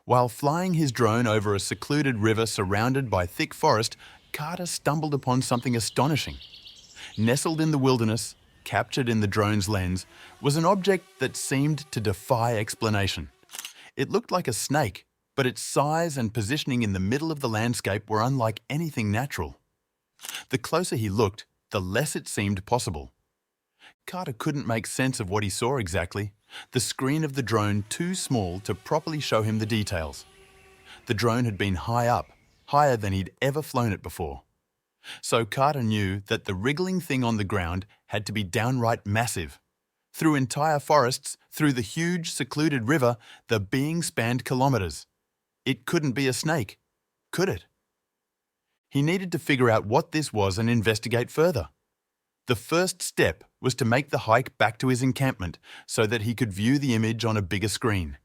While flying his drone over a secluded river surrounded by thick forest, Carter stumbled upon something astonishing. Nestled in the wilderness, captured in the drone's lens, was an object that seemed to defy explanation. It looked like a snake, but its size and positioning in the middle of the landscape were unlike anything natural. The closer he looked, the less it seemed possible. Carter couldn't make sense of what he saw exactly, the screen of the drone too small to properly show him the details. The drone had been high up, higher than he'd ever flown it before. So Carter knew that the wriggling thing on the ground had to be downright massive. Through entire forests, through the huge, secluded river, the being spanned kilometers. It couldn't be a snake, could it? He needed to figure out what this was and investigate further. The first step was to make the hike back to his encampment so that he could view the image on a bigger screen.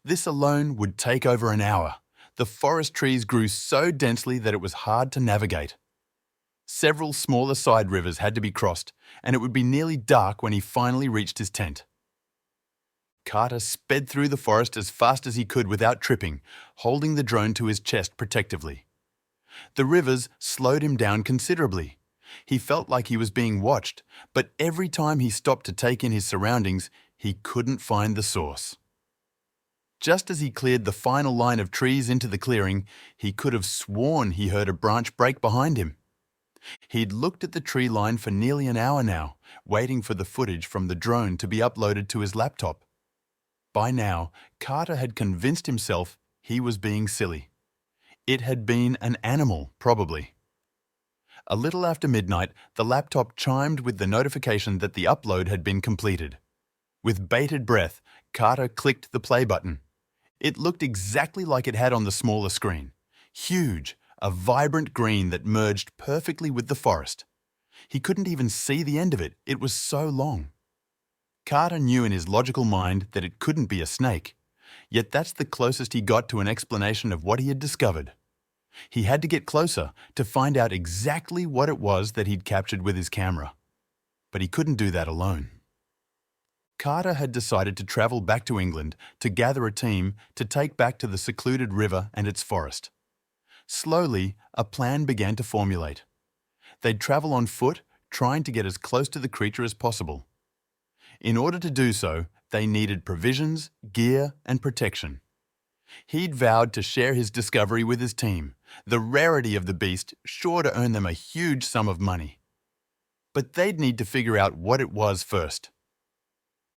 This alone would take over an hour. The forest trees grew so densely that it was hard to navigate. Several smaller side rivers had to be crossed, and it would be nearly dark when he finally reached his tent. Carter sped through the forest as fast as he could without tripping, holding the drone to his chest protectively. The rivers slowed him down considerably. He felt like he was being watched, but every time he stopped to take in his surroundings, he couldn't find the source. Just as he cleared the final line of trees into the clearing, he could have sworn he heard a branch break behind him. He'd looked at the tree line for nearly an hour now, waiting for the footage from the drone to be uploaded to his laptop. By now, Carter had convinced himself he was being silly. It had been an animal, probably. A little after midnight, the laptop chimed with the notification that the upload had been completed. With bated breath, Carter clicked the play button. It looked exactly like it had on the smaller screen. Huge, a vibrant green that merged perfectly with the forest. He couldn't even see the end of it, it was so long. Carter knew in his logical mind that it couldn't be a snake, yet that's the closest he got to an explanation of what he had discovered. He had to get closer to find out exactly what it was that he'd captured with his camera. But he couldn't do that alone. Carter had decided to travel back to England to gather a team to take back to the secluded river and its forest. Slowly, a plan began to formulate. They'd travel on foot, trying to get as close to the creature as possible. In order to do so, they needed provisions, gear, and protection. He'd vowed to share his discovery with his team, the rarity of the beast sure to earn them a huge sum of money. But they'd need to figure out what it was first.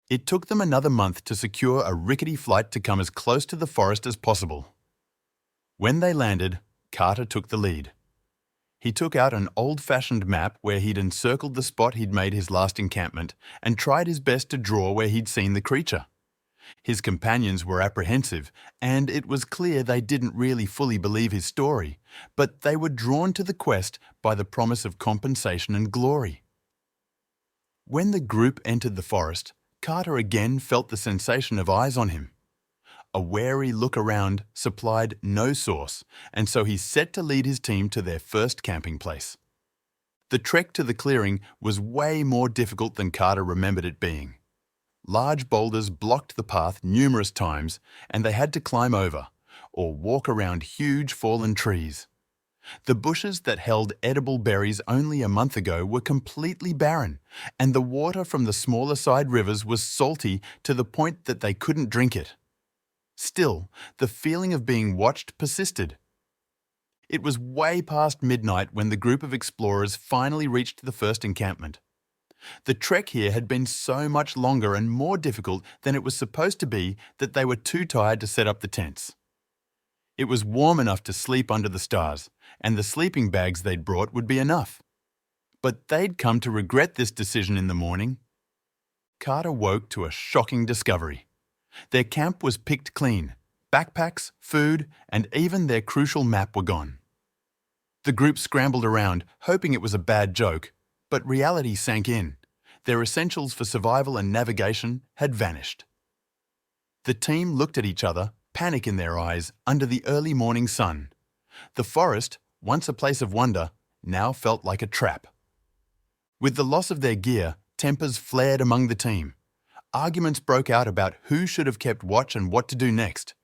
It took them another month to secure a rickety flight to come as close to the forest as possible. When they landed, Carter took the lead. He took out an old-fashioned map where he'd encircled the spot he'd made his last encampment and tried his best to draw where he'd seen the creature. His companions were apprehensive, and it was clear they didn't really fully believe his story, but they were drawn to the quest by the promise of compensation and glory. When the group entered the forest, Carter again felt the sensation of eyes on him. A wary look around supplied no source, and so he set to lead his team to their first camping place. The trek to the clearing was way more difficult than Carter remembered it being. Large boulders blocked the path numerous times, and they had to climb over, or walk around huge fallen trees. The bushes that held edible berries only a month ago were completely barren, and the water from the smaller side rivers was salty to the point that they couldn't drink it. Still, the feeling of being watched persisted. It was way past midnight when the group of explorers finally reached the first encampment. The trek here had been so much longer and more difficult than it was supposed to be that they were too tired to set up the tents. It was warm enough to sleep under the stars, and the sleeping bags they'd brought would be enough. But they'd come to regret this decision in the morning. Carter woke to a shocking discovery. Their camp was picked clean. Backpacks, food, and even their crucial map were gone. The group scrambled around, hoping it was a bad joke, but reality sank in. Their essentials for survival and navigation had vanished. The team looked at each other, panic in their eyes, under the early morning sun. The forest, once a place of wonder, now felt like a trap. With the loss of their gear, tempers flared among the team. Arguments broke out about who should have kept watch and what to do next.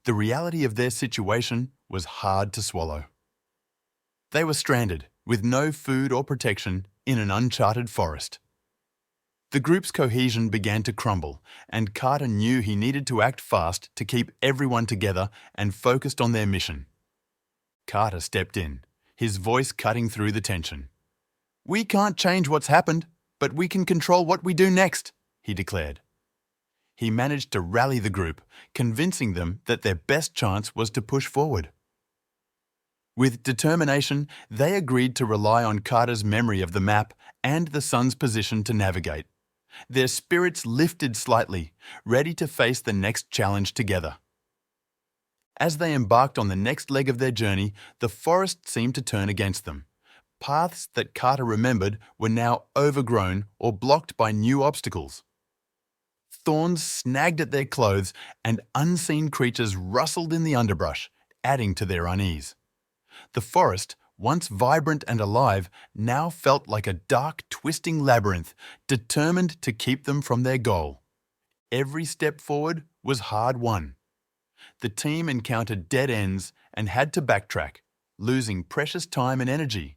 The reality of their situation was hard to swallow. They were stranded, with no food or protection, in an uncharted forest. The group's cohesion began to crumble, and Carter knew he needed to act fast to keep everyone together and focused on their mission. Carter stepped in, his voice cutting through the tension. "We can't change what's happened, but we can control what we do next," he declared. He managed to rally the group, convincing them that their best chance was to push forward. With determination, they agreed to rely on Carter's memory of the map and the sun's position to navigate. Their spirits lifted slightly, ready to face the next challenge together. As they embarked on the next leg of their journey, the forest seemed to turn against them. Paths that Carter remembered were now overgrown or blocked by new obstacles. Thorns snagged at their clothes, and unseen creatures rustled in the underbrush, adding to their unease. The forest, once vibrant and alive, now felt like a dark, twisting labyrinth, determined to keep them from their goal. Every step forward was hard won. The team encountered dead ends and had to backtrack, losing precious time and energy.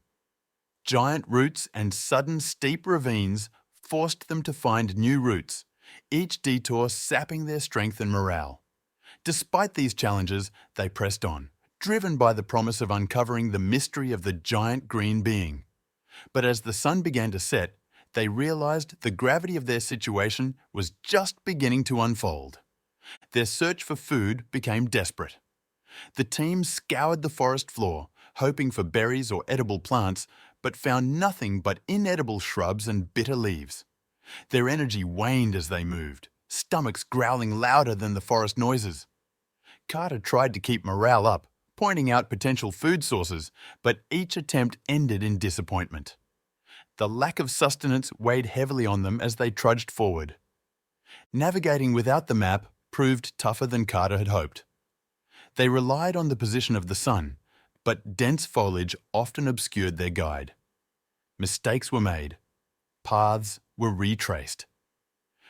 Giant roots and sudden steep ravines forced them to find new routes, each detour sapping their strength and morale. Despite these challenges, they pressed on, driven by the promise of uncovering the mystery of the giant green being. But as the sun began to set, they realized the gravity of their situation was just beginning to unfold. Their search for food became desperate. The team scoured the forest floor, hoping for berries or edible plants, but found nothing but inedible shrubs and bitter leaves. Their energy waned as they moved, stomachs growling louder than the forest noises. Carter tried to keep morale up, pointing out potential food sources, but each attempt ended in disappointment. The lack of sustenance weighed heavily on them as they trudged forward. Navigating without the map proved tougher than Carter had hoped. They relied on the position of the sun, but dense foliage often obscured their guide. Mistakes were made. Paths were retraced.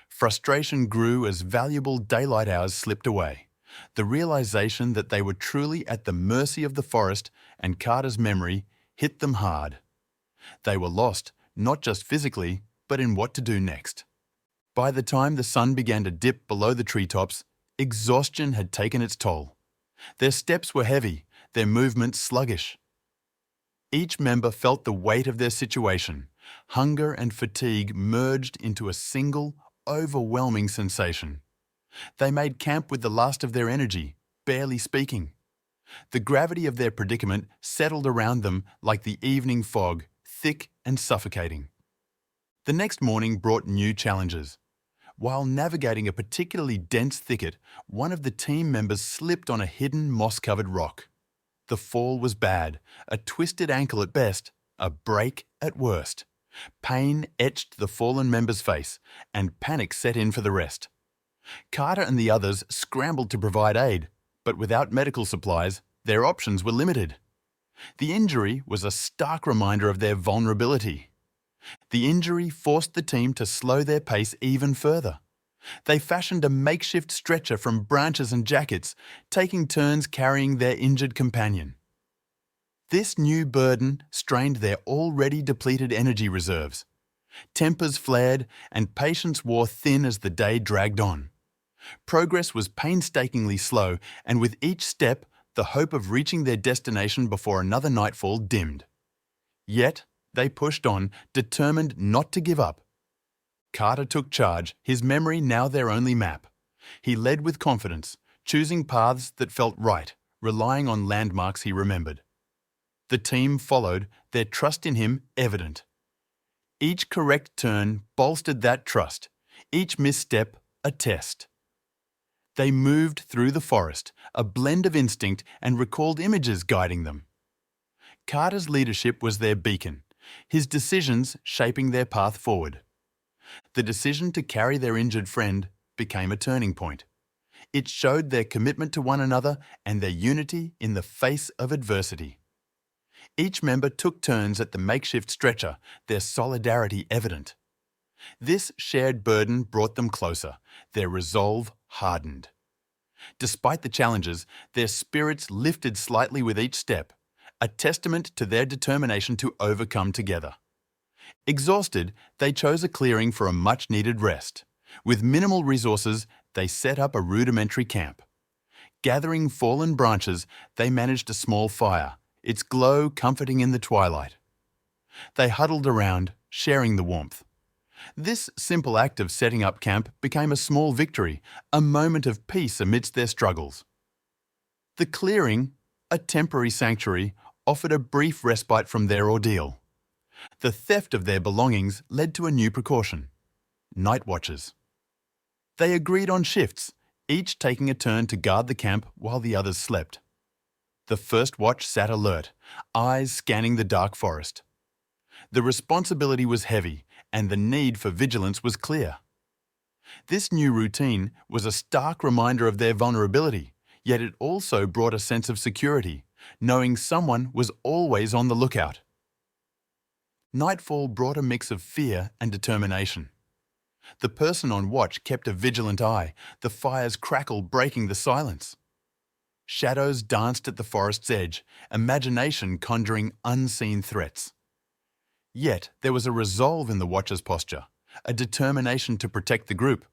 Frustration grew as valuable daylight hours slipped away. The realization that they were truly at the mercy of the forest and Carter's memory hit them hard. They were lost, not just physically, but in what to do next. By the time the sun began to dip below the treetops, exhaustion had taken its toll. Their steps were heavy, their movements sluggish. Each member felt the weight of their situation. Hunger and fatigue merged into a single, overwhelming sensation. They made camp with the last of their energy, barely speaking. The gravity of their predicament settled around them like the evening fog, thick and suffocating. The next morning brought new challenges. While navigating a particularly dense thicket, one of the team members slipped on a hidden moss-covered rock. The fall was bad, a twisted ankle at best, a break at worst. Pain etched the fallen member's face, and panic set in for the rest. Carter and the others scrambled to provide aid, but without medical supplies, their options were limited. The injury was a stark reminder of their vulnerability. The injury forced the team to slow their pace even further. They fashioned a makeshift stretcher from branches and jackets, taking turns carrying their injured companion. This new burden strained their already depleted energy reserves. Tempers flared and patience wore thin as the day dragged on. Progress was painstakingly slow, and with each step, the hope of reaching their destination before another nightfall dimmed. Yet, they pushed on, determined not to give up. Carter took charge, his memory now their only map. He led with confidence, choosing paths that felt right, relying on landmarks he remembered. The team followed, their trust in him evident. Each correct turn bolstered that trust, each misstep a test. They moved through the forest, a blend of instinct and recalled images guiding them. Carter's leadership was their beacon, his decisions shaping their path forward. The decision to carry their injured friend became a turning point. It showed their commitment to one another and their unity in the face of adversity. Each member took turns at the makeshift stretcher, their solidarity evident. This shared burden brought them closer, their resolve hardened. Despite the challenges, their spirits lifted slightly with each step, a testament to their determination to overcome together. Exhausted, they chose a clearing for a much-needed rest. With minimal resources, they set up a rudimentary camp. Gathering fallen branches, they managed a small fire, its glow comforting in the twilight. They huddled around, sharing the warmth. This simple act of setting up camp became a small victory, a moment of peace amidst their struggles. The clearing, a temporary sanctuary, offered a brief respite from their ordeal. The theft of their belongings led to a new precaution: night watches. They agreed on shifts, each taking a turn to guard the camp while the others slept. The first watch sat alert, eyes scanning the dark forest. The responsibility was heavy, and the need for vigilance was clear. This new routine was a stark reminder of their vulnerability, yet it also brought a sense of security, knowing someone was always on the lookout. Nightfall brought a mix of fear and determination. The person on watch kept a vigilant eye, the fire's crackle breaking the silence. Shadows danced at the forest's edge, imagination conjuring unseen threats. Yet there was a resolve in the watcher's posture, a determination to protect the group.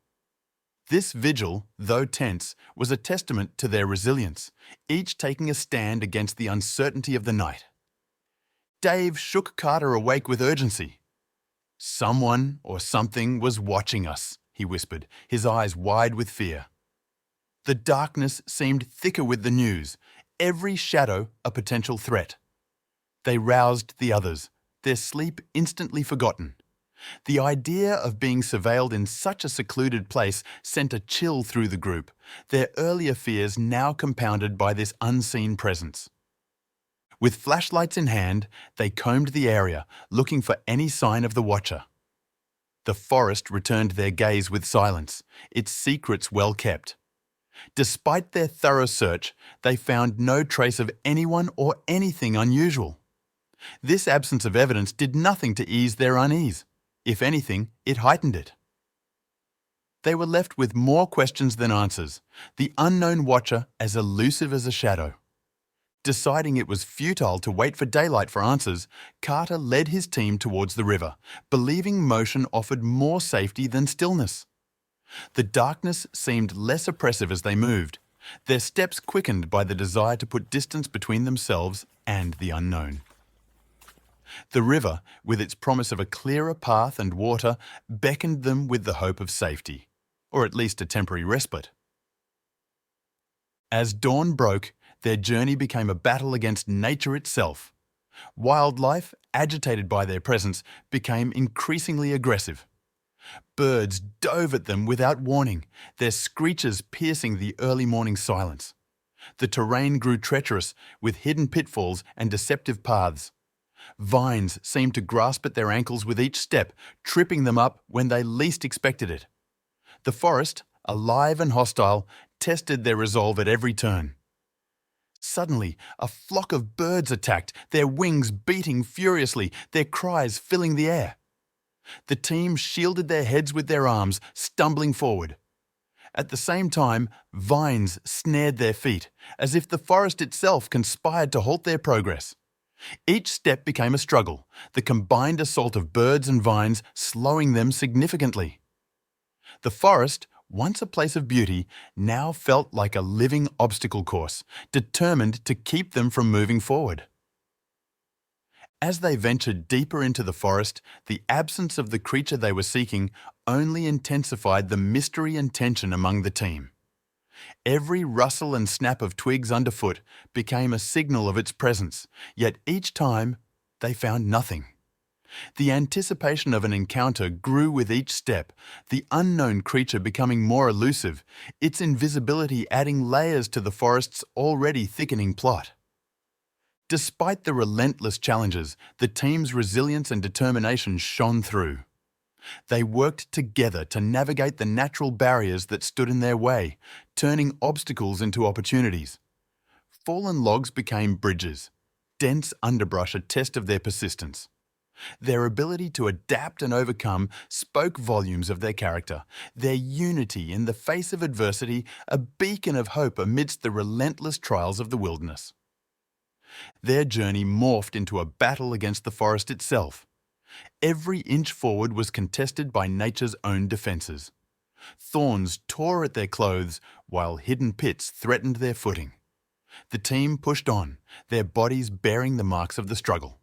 This vigil, though tense, was a testament to their resilience, each taking a stand against the uncertainty of the night. Dave shook Carter awake with urgency. "Someone or something was watching us," he whispered, his eyes wide with fear. The darkness seemed thicker with the news, every shadow a potential threat. They roused the others, their sleep instantly forgotten. The idea of being surveilled in such a secluded place sent a chill through the group, their earlier fears now compounded by this unseen presence. With flashlights in hand, they combed the area, looking for any sign of the watcher. The forest returned their gaze with silence, its secrets well kept. Despite their thorough search, they found no trace of anyone or anything unusual. This absence of evidence did nothing to ease their unease. If anything, it heightened it. They were left with more questions than answers, the unknown watcher as elusive as a shadow. Deciding it was futile to wait for daylight for answers, Carter led his team towards the river, believing motion offered more safety than stillness. The darkness seemed less oppressive as they moved, their steps quickened by the desire to put distance between themselves and the unknown. The river, with its promise of a clearer path and water, beckoned them with the hope of safety, or at least a temporary respite. As dawn broke, their journey became a battle against nature itself. Wildlife, agitated by their presence, became increasingly aggressive. Birds dove at them without warning, their screeches piercing the early morning silence. The terrain grew treacherous, with hidden pitfalls and deceptive paths. Vines seemed to grasp at their ankles with each step, tripping them up when they least expected it. The forest, alive and hostile, tested their resolve at every turn. Suddenly, a flock of birds attacked, their wings beating furiously, their cries filling the air. The team shielded their heads with their arms, stumbling forward. At the same time, vines snared their feet, as if the forest itself conspired to halt their progress. Each step became a struggle, the combined assault of birds and vines slowing them significantly. The forest, once a place of beauty, now felt like a living obstacle course, determined to keep them from moving forward. As they ventured deeper into the forest, the absence of the creature they were seeking only intensified the mystery and tension among the team. Every rustle and snap of twigs underfoot became a signal of its presence, yet each time they found nothing. The anticipation of an encounter grew with each step, the unknown creature becoming more elusive, its invisibility adding layers to the forest's already thickening plot. Despite the relentless challenges, the team's resilience and determination shone through. They worked together to navigate the natural barriers that stood in their way, turning obstacles into opportunities. Fallen logs became bridges, dense underbrush a test of their persistence. Their ability to adapt and overcome spoke volumes of their character, their unity in the face of adversity, a beacon of hope amidst the relentless trials of the wilderness. Their journey morphed into a battle against the forest itself. Every inch forward was contested by nature's own defences. Thorns tore at their clothes, while hidden pits threatened their footing. The team pushed on, their bodies bearing the marks of the struggle.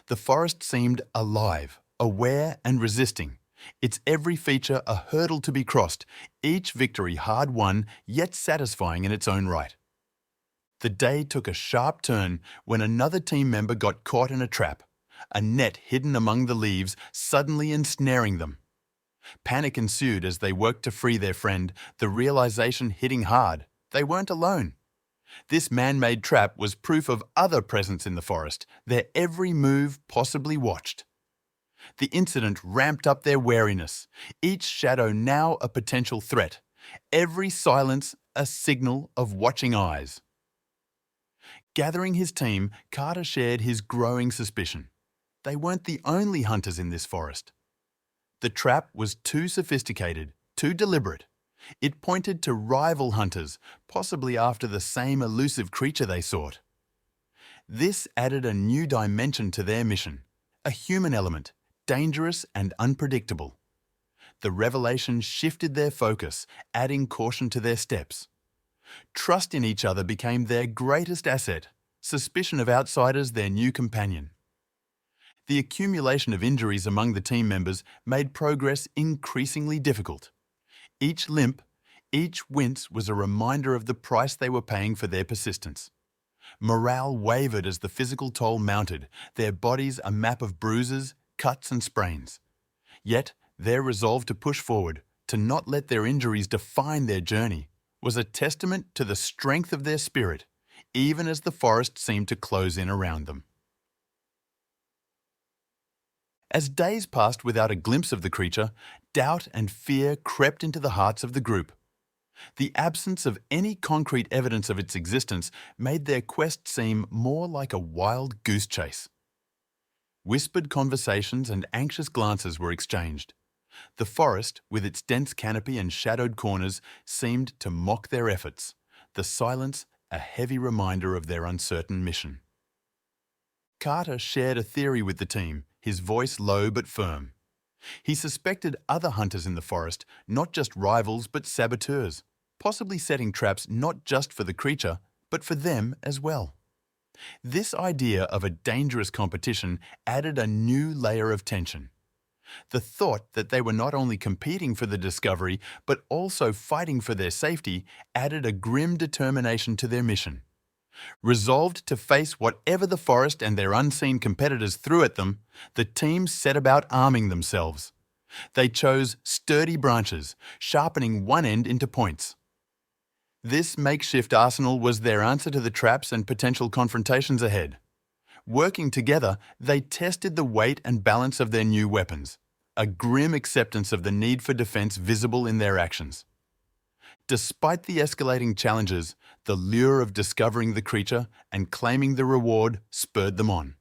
The forest seemed alive, aware and resisting, its every feature a hurdle to be crossed, each victory hard won yet satisfying in its own right. The day took a sharp turn when another team member got caught in a trap, a net hidden among the leaves suddenly ensnaring them. Panic ensued as they worked to free their friend, the realization hitting hard they weren't alone. This man-made trap was proof of other presence in the forest, their every move possibly watched. The incident ramped up their wariness, each shadow now a potential threat, every silence a signal of watching eyes. Gathering his team, Carter shared his growing suspicion. They weren't the only hunters in this forest. The trap was too sophisticated, too deliberate. It pointed to rival hunters, possibly after the same elusive creature they sought. This added a new dimension to their mission, a human element, dangerous and unpredictable. The revelation shifted their focus, adding caution to their steps. Trust in each other became their greatest asset, suspicion of outsiders their new companion. The accumulation of injuries among the team members made progress increasingly difficult. Each limp, each wince was a reminder of the price they were paying for their persistence. Morale wavered as the physical toll mounted, their bodies a map of bruises, cuts and sprains. Yet, their resolve to push forward, to not let their injuries define their journey, was a testament to the strength of their spirit, even as the forest seemed to close in around them. As days passed without a glimpse of the creature, doubt and fear crept into the hearts of the group. The absence of any concrete evidence of its existence made their quest seem more like a wild goose chase. Whispered conversations and anxious glances were exchanged. The forest, with its dense canopy and shadowed corners, seemed to mock their efforts, the silence a heavy reminder of their uncertain mission. Carter shared a theory with the team, his voice low but firm. He suspected other hunters in the forest, not just rivals but saboteurs, possibly setting traps not just for the creature, but for them as well. This idea of a dangerous competition added a new layer of tension. The thought that they were not only competing for the discovery, but also fighting for their safety, added a grim determination to their mission. Resolved to face whatever the forest and their unseen competitors threw at them, the team set about arming themselves. They chose sturdy branches, sharpening one end into points. This makeshift arsenal was their answer to the traps and potential confrontations ahead. Working together, they tested the weight and balance of their new weapons, a grim acceptance of the need for defense visible in their actions. Despite the escalating challenges, the lure of discovering the creature and claiming the reward spurred them on.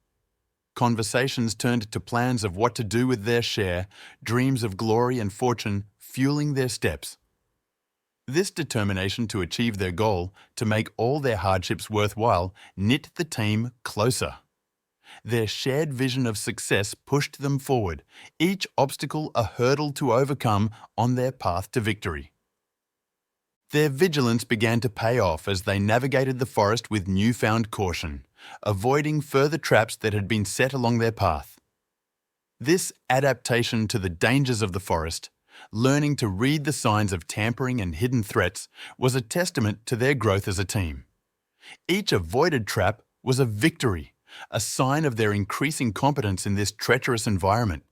Conversations turned to plans of what to do with their share, dreams of glory and fortune fueling their steps. This determination to achieve their goal, to make all their hardships worthwhile, knit the team closer. Their shared vision of success pushed them forward, each obstacle a hurdle to overcome on their path to victory. Their vigilance began to pay off as they navigated the forest with newfound caution, avoiding further traps that had been set along their path. This adaptation to the dangers of the forest, learning to read the signs of tampering and hidden threats, was a testament to their growth as a team. Each avoided trap was a victory, a sign of their increasing competence in this treacherous environment.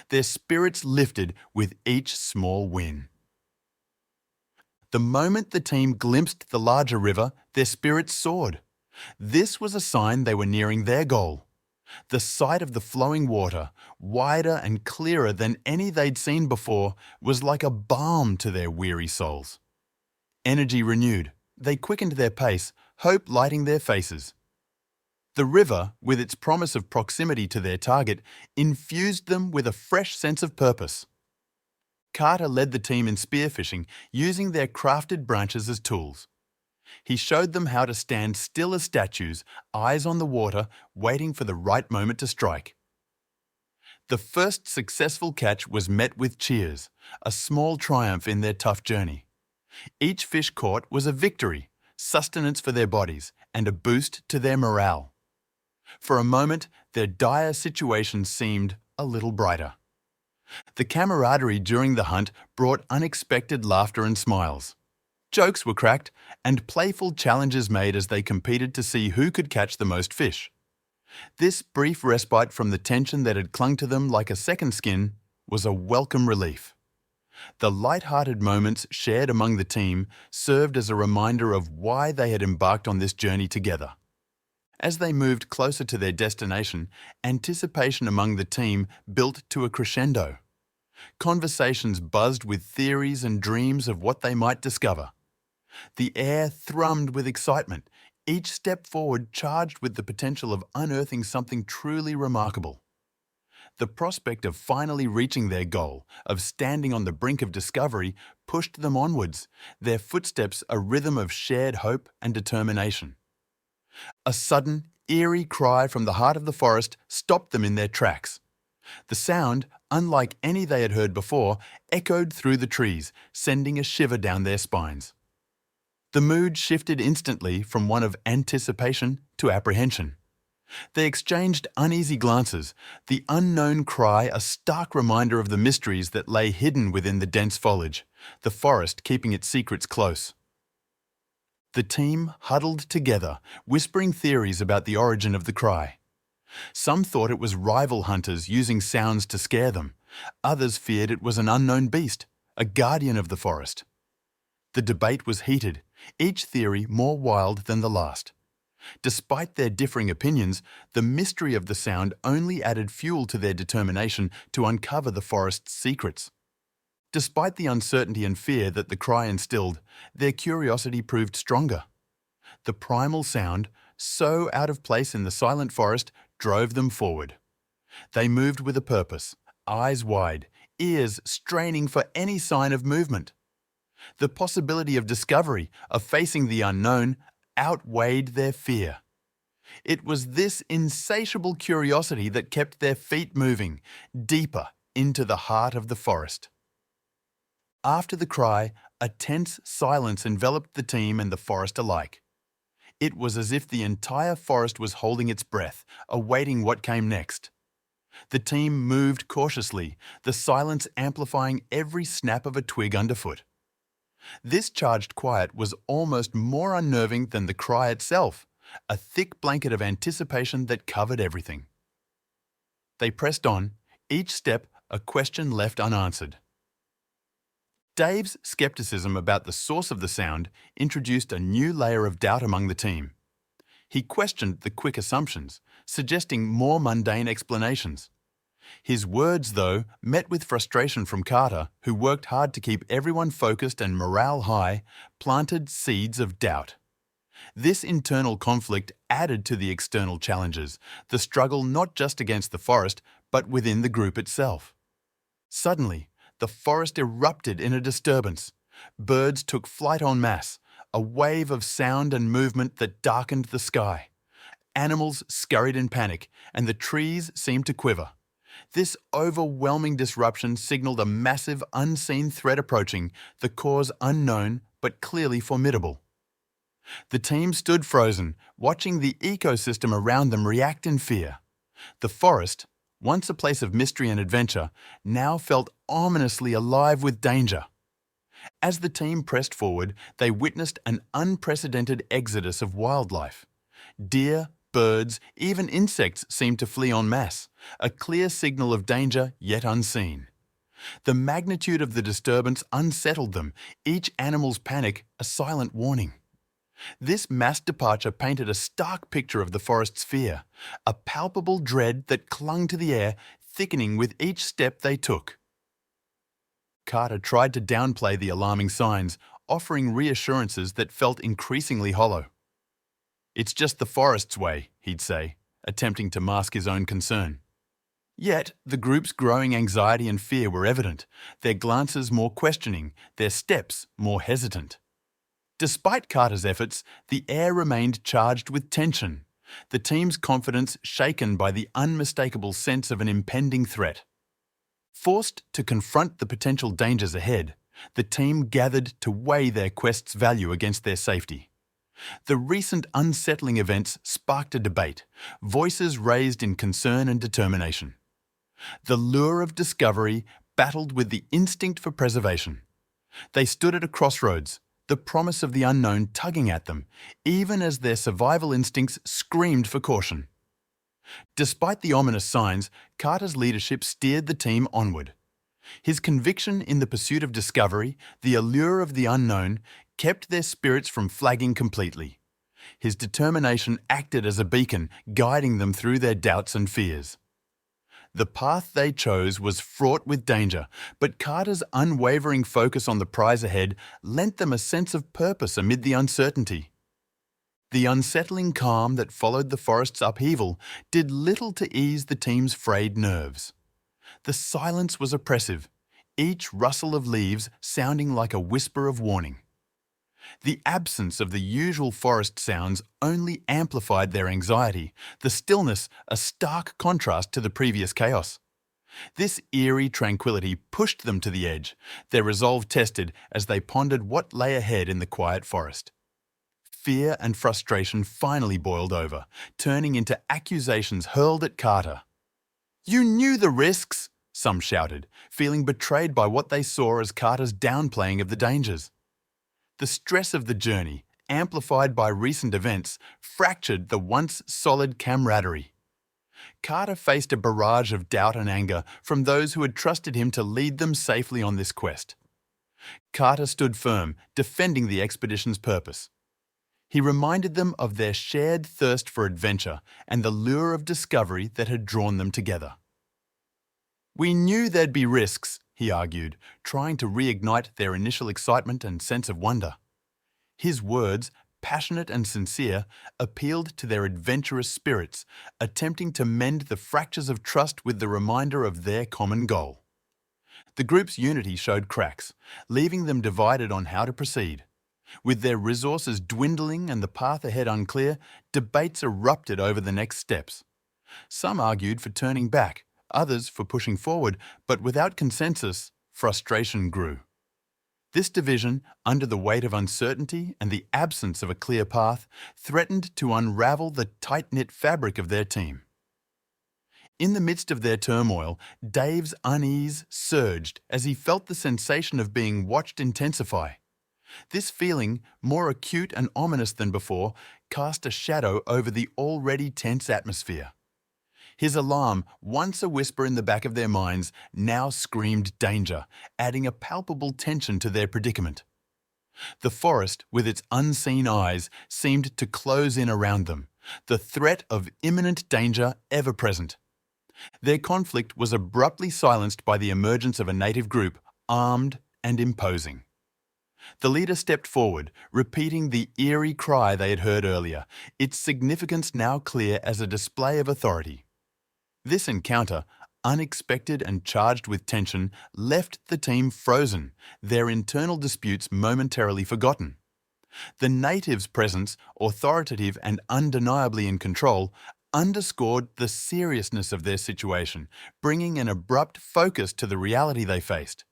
Their spirits lifted with each small win. The moment the team glimpsed the larger river, their spirits soared. This was a sign they were nearing their goal. The sight of the flowing water, wider and clearer than any they'd seen before, was like a balm to their weary souls. Energy renewed, they quickened their pace, hope lighting their faces. The river, with its promise of proximity to their target, infused them with a fresh sense of purpose. Carter led the team in spearfishing, using their crafted branches as tools. He showed them how to stand still as statues, eyes on the water, waiting for the right moment to strike. The first successful catch was met with cheers, a small triumph in their tough journey. Each fish caught was a victory, sustenance for their bodies, and a boost to their morale. For a moment, their dire situation seemed a little brighter. The camaraderie during the hunt brought unexpected laughter and smiles. Jokes were cracked, and playful challenges made as they competed to see who could catch the most fish. This brief respite from the tension that had clung to them like a second skin was a welcome relief. The light-hearted moments shared among the team served as a reminder of why they had embarked on this journey together. As they moved closer to their destination, anticipation among the team built to a crescendo. Conversations buzzed with theories and dreams of what they might discover. The air thrummed with excitement, each step forward charged with the potential of unearthing something truly remarkable. The prospect of finally reaching their goal, of standing on the brink of discovery, pushed them onwards, their footsteps a rhythm of shared hope and determination. A sudden, eerie cry from the heart of the forest stopped them in their tracks. The sound, unlike any they had heard before, echoed through the trees, sending a shiver down their spines. The mood shifted instantly from one of anticipation to apprehension. They exchanged uneasy glances, the unknown cry a stark reminder of the mysteries that lay hidden within the dense foliage, the forest keeping its secrets close. The team huddled together, whispering theories about the origin of the cry. Some thought it was rival hunters using sounds to scare them. Others feared it was an unknown beast, a guardian of the forest. The debate was heated, each theory more wild than the last. Despite their differing opinions, the mystery of the sound only added fuel to their determination to uncover the forest's secrets. Despite the uncertainty and fear that the cry instilled, their curiosity proved stronger. The primal sound, so out of place in the silent forest, drove them forward. They moved with a purpose, eyes wide, ears straining for any sign of movement. The possibility of discovery, of facing the unknown, outweighed their fear. It was this insatiable curiosity that kept their feet moving, deeper into the heart of the forest. After the cry, a tense silence enveloped the team and the forest alike. It was as if the entire forest was holding its breath, awaiting what came next. The team moved cautiously, the silence amplifying every snap of a twig underfoot. This charged quiet was almost more unnerving than the cry itself, a thick blanket of anticipation that covered everything. They pressed on, each step a question left unanswered. Dave's skepticism about the source of the sound introduced a new layer of doubt among the team. He questioned the quick assumptions, suggesting more mundane explanations. His words, though, met with frustration from Carter, who worked hard to keep everyone focused and morale high, planted seeds of doubt. This internal conflict added to the external challenges, the struggle not just against the forest, but within the group itself. Suddenly, the forest erupted in a disturbance. Birds took flight en masse, a wave of sound and movement that darkened the sky. Animals scurried in panic, and the trees seemed to quiver. This overwhelming disruption signaled a massive, unseen threat approaching, the cause unknown but clearly formidable. The team stood frozen, watching the ecosystem around them react in fear. The forest, once a place of mystery and adventure, now felt ominously alive with danger. As the team pressed forward, they witnessed an unprecedented exodus of wildlife. Deer, birds, even insects seemed to flee en masse, a clear signal of danger yet unseen. The magnitude of the disturbance unsettled them, each animal's panic a silent warning. This mass departure painted a stark picture of the forest's fear, a palpable dread that clung to the air, thickening with each step they took. Carter tried to downplay the alarming signs, offering reassurances that felt increasingly hollow. "It's just the forest's way," he'd say, attempting to mask his own concern. Yet, the group's growing anxiety and fear were evident, their glances more questioning, their steps more hesitant. Despite Carter's efforts, the air remained charged with tension, the team's confidence shaken by the unmistakable sense of an impending threat. Forced to confront the potential dangers ahead, the team gathered to weigh their quest's value against their safety. The recent unsettling events sparked a debate, voices raised in concern and determination. The lure of discovery battled with the instinct for preservation. They stood at a crossroads, the promise of the unknown tugging at them, even as their survival instincts screamed for caution. Despite the ominous signs, Carter's leadership steered the team onward. His conviction in the pursuit of discovery, the allure of the unknown, kept their spirits from flagging completely. His determination acted as a beacon, guiding them through their doubts and fears. The path they chose was fraught with danger, but Carter's unwavering focus on the prize ahead lent them a sense of purpose amid the uncertainty. The unsettling calm that followed the forest's upheaval did little to ease the team's frayed nerves. The silence was oppressive, each rustle of leaves sounding like a whisper of warning. The absence of the usual forest sounds only amplified their anxiety, the stillness a stark contrast to the previous chaos. This eerie tranquility pushed them to the edge, their resolve tested as they pondered what lay ahead in the quiet forest. Fear and frustration finally boiled over, turning into accusations hurled at Carter. "You knew the risks!" some shouted, feeling betrayed by what they saw as Carter's downplaying of the dangers. The stress of the journey, amplified by recent events, fractured the once solid camaraderie. Carter faced a barrage of doubt and anger from those who had trusted him to lead them safely on this quest. Carter stood firm, defending the expedition's purpose. He reminded them of their shared thirst for adventure and the lure of discovery that had drawn them together. "We knew there'd be risks," he argued, trying to reignite their initial excitement and sense of wonder. His words, passionate and sincere, appealed to their adventurous spirits, attempting to mend the fractures of trust with the reminder of their common goal. The group's unity showed cracks, leaving them divided on how to proceed. With their resources dwindling and the path ahead unclear, debates erupted over the next steps. Some argued for turning back, others for pushing forward, but without consensus, frustration grew. This division, under the weight of uncertainty and the absence of a clear path, threatened to unravel the tight-knit fabric of their team. In the midst of their turmoil, Dave's unease surged as he felt the sensation of being watched intensify. This feeling, more acute and ominous than before, cast a shadow over the already tense atmosphere. His alarm, once a whisper in the back of their minds, now screamed danger, adding a palpable tension to their predicament. The forest, with its unseen eyes, seemed to close in around them, the threat of imminent danger ever present. Their conflict was abruptly silenced by the emergence of a native group, armed and imposing. The leader stepped forward, repeating the eerie cry they had heard earlier, its significance now clear as a display of authority. This encounter, unexpected and charged with tension, left the team frozen, their internal disputes momentarily forgotten. The natives' presence, authoritative and undeniably in control, underscored the seriousness of their situation, bringing an abrupt focus to the reality they faced.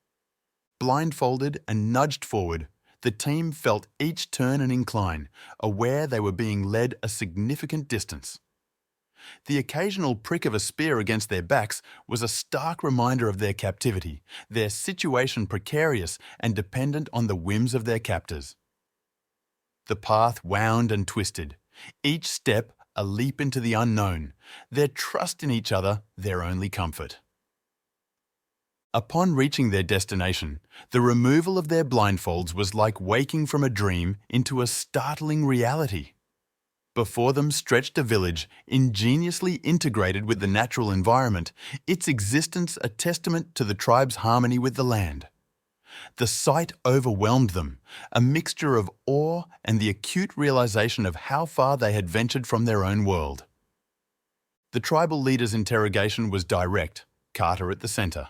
Blindfolded and nudged forward, the team felt each turn and incline, aware they were being led a significant distance. The occasional prick of a spear against their backs was a stark reminder of their captivity, their situation precarious and dependent on the whims of their captors. The path wound and twisted, each step a leap into the unknown, their trust in each other their only comfort. Upon reaching their destination, the removal of their blindfolds was like waking from a dream into a startling reality. Before them stretched a village ingeniously integrated with the natural environment, its existence a testament to the tribe's harmony with the land. The sight overwhelmed them, a mixture of awe and the acute realization of how far they had ventured from their own world. The tribal leader's interrogation was direct, Carter at the center.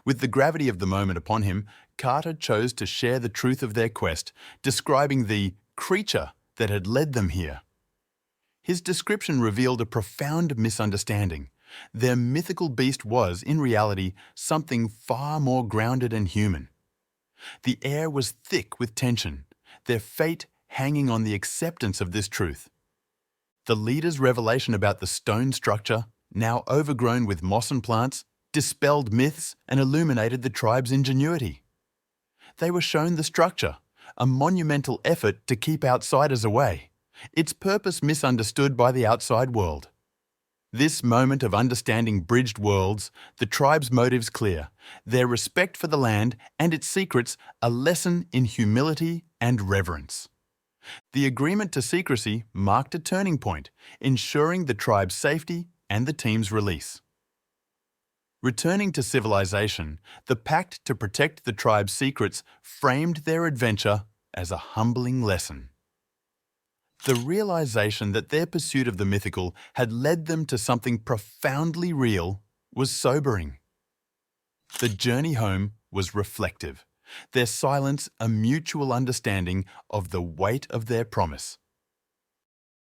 With the gravity of the moment upon him, Carter chose to share the truth of their quest, describing the creature that had led them here. His description revealed a profound misunderstanding. Their mythical beast was, in reality, something far more grounded and human. The air was thick with tension, their fate hanging on the acceptance of this truth. The leader's revelation about the stone structure, now overgrown with moss and plants, dispelled myths and illuminated the tribe's ingenuity. They were shown the structure, a monumental effort to keep outsiders away, its purpose misunderstood by the outside world. This moment of understanding bridged worlds, the tribe's motives clear, their respect for the land and its secrets a lesson in humility and reverence. The agreement to secrecy marked a turning point, ensuring the tribe's safety and the team's release. Returning to civilization, the pact to protect the tribe's secrets framed their adventure as a humbling lesson. The realization that their pursuit of the mythical had led them to something profoundly real was sobering. The journey home was reflective, their silence a mutual understanding of the weight of their promise.